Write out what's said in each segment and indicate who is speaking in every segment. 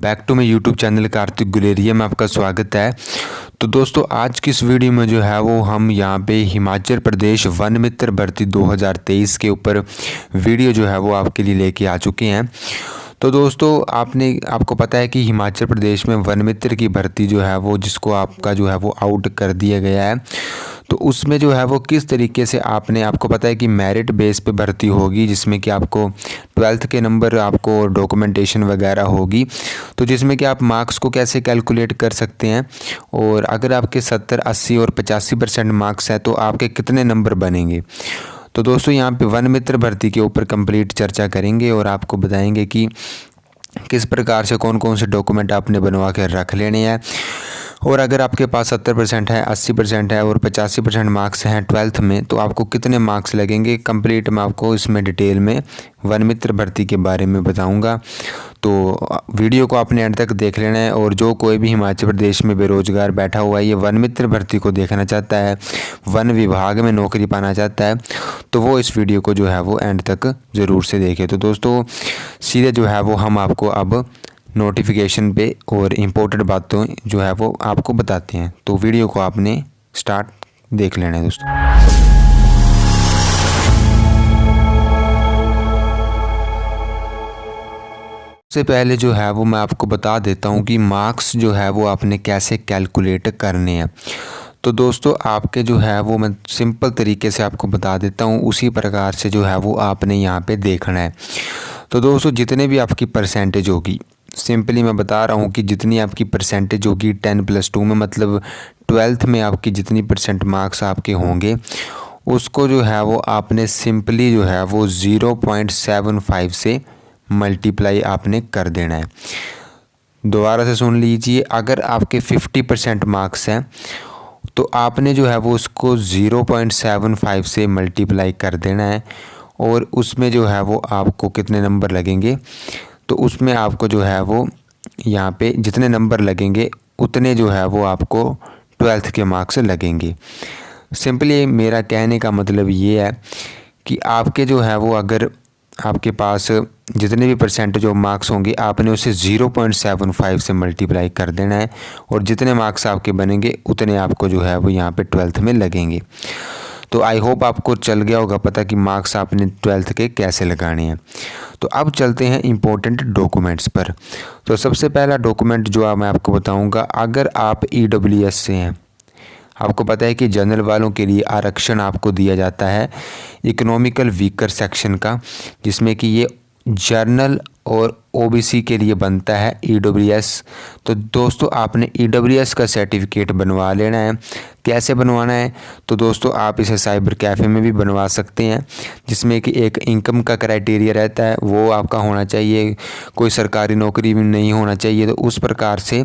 Speaker 1: Back to my YouTube channel Kartik Guleria में आपका स्वागत है। तो दोस्तों आज की इस वीडियो में जो है वो हम यहाँ पे हिमाचल प्रदेश वन मित्र भर्ती 2023 के ऊपर वीडियो जो है वो आपके लिए लेके आ चुके हैं। तो दोस्तों आपको पता है कि हिमाचल प्रदेश में वन मित्र की भर्ती जो है वो जिसको आपका जो है वो आउट कर दिया गया है। तो उसमें जो है वो किस तरीके से आपको पता है कि मेरिट बेस पे भर्ती होगी, जिसमें कि आपको 12th के नंबर आपको डॉक्यूमेंटेशन वगैरह होगी, तो जिसमें कि आप मार्क्स को कैसे कैलकुलेट कर सकते हैं और अगर आपके 70, 80 और 85% मार्क्स हैं तो आपके कितने नंबर बनेंगे। तो दोस्तों यहाँ पे वन मित्र भर्ती के ऊपर कंप्लीट चर्चा करेंगे और आपको बताएंगे कि किस प्रकार से कौन कौन से डॉक्यूमेंट आपने बनवा कर रख लेने हैं और अगर आपके पास 70% है, 80% है और 85% मार्क्स हैं 12th में तो आपको कितने मार्क्स लगेंगे। कंप्लीट मैं आपको इसमें डिटेल में वन मित्र भर्ती के बारे में बताऊंगा। तो वीडियो को आपने एंड तक देख लेना है और जो कोई भी हिमाचल प्रदेश में बेरोजगार बैठा हुआ है, ये वन मित्र भर्ती को देखना चाहता है, वन विभाग में नौकरी पाना चाहता है, तो वो इस वीडियो को जो है वो एंड तक ज़रूर से देखे। तो दोस्तों सीधे जो है वो हम आपको अब नोटिफिकेशन पे और इम्पोर्टेंट बातों जो है वो आपको बताते हैं। तो वीडियो को आपने स्टार्ट देख लेना है दोस्तों। सबसे पहले जो है वो मैं आपको बता देता हूँ कि मार्क्स जो है वो आपने कैसे कैलकुलेट करने हैं। तो दोस्तों आपके जो है वो मैं सिंपल तरीके से आपको बता देता हूँ, उसी प्रकार से जो है वो आपने यहाँ पे देखना है। तो दोस्तों जितने भी आपकी परसेंटेज होगी, सिंपली मैं बता रहा हूँ कि जितनी आपकी परसेंटेज होगी 10+2 में, मतलब 12th में आपकी जितनी % मार्क्स आपके होंगे उसको जो है वो आपने सिंपली जो है वो 0.75 से मल्टीप्लाई आपने कर देना है। दोबारा से सुन लीजिए, अगर आपके 50% मार्क्स हैं तो आपने जो है वो उसको 0.75 से मल्टीप्लाई कर देना है और उसमें जो है वो आपको कितने नंबर लगेंगे, तो उसमें आपको जो है वो यहाँ पे जितने नंबर लगेंगे उतने जो है वो आपको 12th के मार्क्स लगेंगे। सिंपली मेरा कहने का मतलब ये है कि आपके जो है वो अगर आपके पास जितने भी % जो मार्क्स होंगे आपने उसे 0.75 से मल्टीप्लाई कर देना है और जितने मार्क्स आपके बनेंगे उतने आपको जो है वो यहाँ पे 12th में लगेंगे। तो आई होप आपको चल गया होगा पता कि मार्क्स आपने 12th के कैसे लगाने हैं। तो अब चलते हैं इम्पोर्टेंट डॉक्यूमेंट्स पर। तो सबसे पहला डॉक्यूमेंट जो मैं आपको बताऊंगा, अगर आप EWS से हैं, आपको पता है कि जनरल वालों के लिए आरक्षण आपको दिया जाता है इकोनॉमिकल वीकर सेक्शन का, जिसमें कि ये जर्नल और OBC के लिए बनता है EWS। तो दोस्तों आपने EWS का सर्टिफिकेट बनवा लेना है। कैसे बनवाना है, तो दोस्तों आप इसे साइबर कैफ़े में भी बनवा सकते हैं, जिसमें कि एक इनकम का क्राइटेरिया रहता है, वो आपका होना चाहिए, कोई सरकारी नौकरी भी नहीं होना चाहिए, तो उस प्रकार से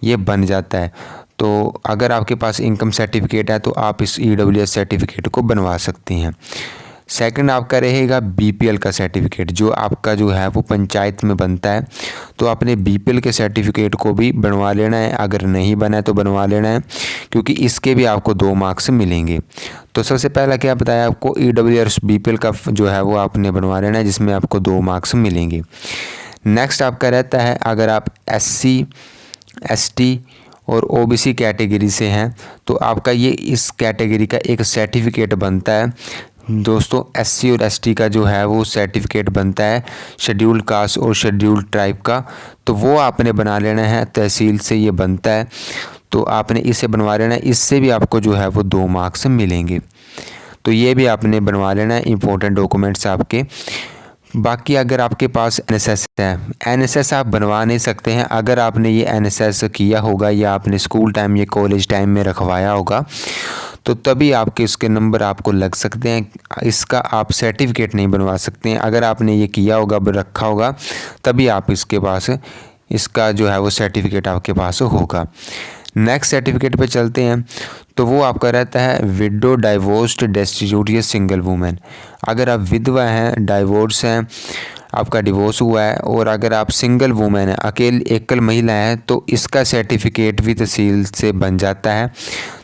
Speaker 1: ये बन जाता है। तो अगर आपके पास इनकम सर्टिफिकेट है तो आप इस EWS सर्टिफिकेट को बनवा सकते हैं। सेकंड आपका रहेगा BPL का सर्टिफिकेट, जो आपका जो है वो पंचायत में बनता है, तो आपने BPL के सर्टिफिकेट को भी बनवा लेना है। अगर नहीं बना है तो बनवा लेना है, क्योंकि इसके भी आपको 2 मार्क्स मिलेंगे। तो सबसे पहला क्या बताया आपको, EWS BPL का जो है वो आपने बनवा लेना है, जिसमें आपको 2 मार्क्स मिलेंगे। नेक्स्ट आपका रहता है, अगर आप SC, ST और OBC कैटेगरी से हैं तो आपका ये इस कैटेगरी का एक सर्टिफिकेट बनता है। दोस्तों SC और ST का जो है वो सर्टिफिकेट बनता है शेड्यूल्ड कास्ट और शेड्यूल्ड ट्राइब का, तो वो आपने बना लेना है, तहसील से ये बनता है, तो आपने इसे बनवा लेना है। इससे भी आपको जो है वो 2 मार्क्स मिलेंगे, तो ये भी आपने बनवा लेना है, इंपॉर्टेंट डॉक्यूमेंट्स आपके। बाकी अगर आपके पास NSS है, NSS आप बनवा नहीं सकते हैं। अगर आपने ये NSS किया होगा या आपने स्कूल टाइम या कॉलेज टाइम में रखवाया होगा तो तभी आपके इसके नंबर आपको लग सकते हैं, इसका आप सर्टिफिकेट नहीं बनवा सकते हैं। अगर आपने ये किया होगा, रखा होगा, तभी आप इसके पास इसका जो है वो सर्टिफिकेट आपके पास होगा। नेक्स्ट सर्टिफिकेट पे चलते हैं, तो वो आपका रहता है विडो, डाइवोर्स्ड, डेस्टिट्यूट या सिंगल वूमेन। अगर आप विधवा हैं, डाइवोर्स हैं, आपका डिवोर्स हुआ है और अगर आप सिंगल वूमेन है, एकल महिला है, तो इसका सर्टिफिकेट भी तहसील से बन जाता है,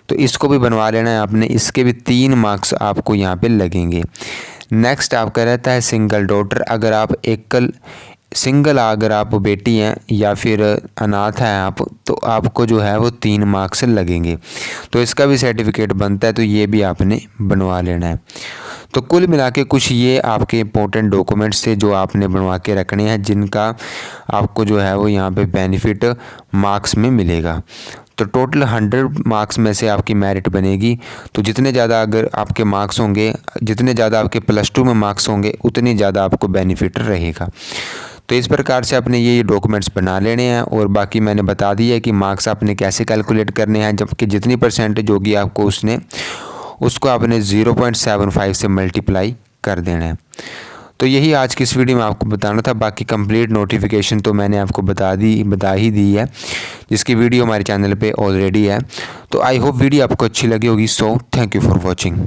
Speaker 1: तो इसको भी बनवा लेना है आपने। इसके भी 3 मार्क्स आपको यहाँ पे लगेंगे। नेक्स्ट आपका रहता है सिंगल डॉटर। अगर आप सिंगल अगर आप बेटी हैं या फिर अनाथ हैं आप, तो आपको जो है वो 3 मार्क्स लगेंगे। तो इसका भी सर्टिफिकेट बनता है, तो ये भी आपने बनवा लेना है। तो कुल मिला के कुछ ये आपके इंपॉर्टेंट डॉक्यूमेंट्स थे जो आपने बनवा के रखने हैं, जिनका आपको जो है वो यहाँ पे बेनिफिट मार्क्स में मिलेगा। तो टोटल 100 मार्क्स में से आपकी मेरिट बनेगी। तो जितने ज़्यादा अगर आपके मार्क्स होंगे, जितने ज़्यादा आपके +2 में मार्क्स होंगे, उतनी ज़्यादा आपको बेनिफिट रहेगा। तो इस प्रकार से आपने ये डॉक्यूमेंट्स बना लेने हैं। और बाकी मैंने बता दिया है कि मार्क्स आपने कैसे कैलकुलेट करने हैं, जबकि जितनी परसेंटेज होगी आपको उसको आपने 0.75 से मल्टीप्लाई कर देना है। तो यही आज की इस वीडियो में आपको बताना था। बाकी कंप्लीट नोटिफिकेशन तो मैंने आपको बता ही दी है, जिसकी वीडियो हमारे चैनल पे ऑलरेडी है। तो आई होप वीडियो आपको अच्छी लगी होगी। So thank you for watching.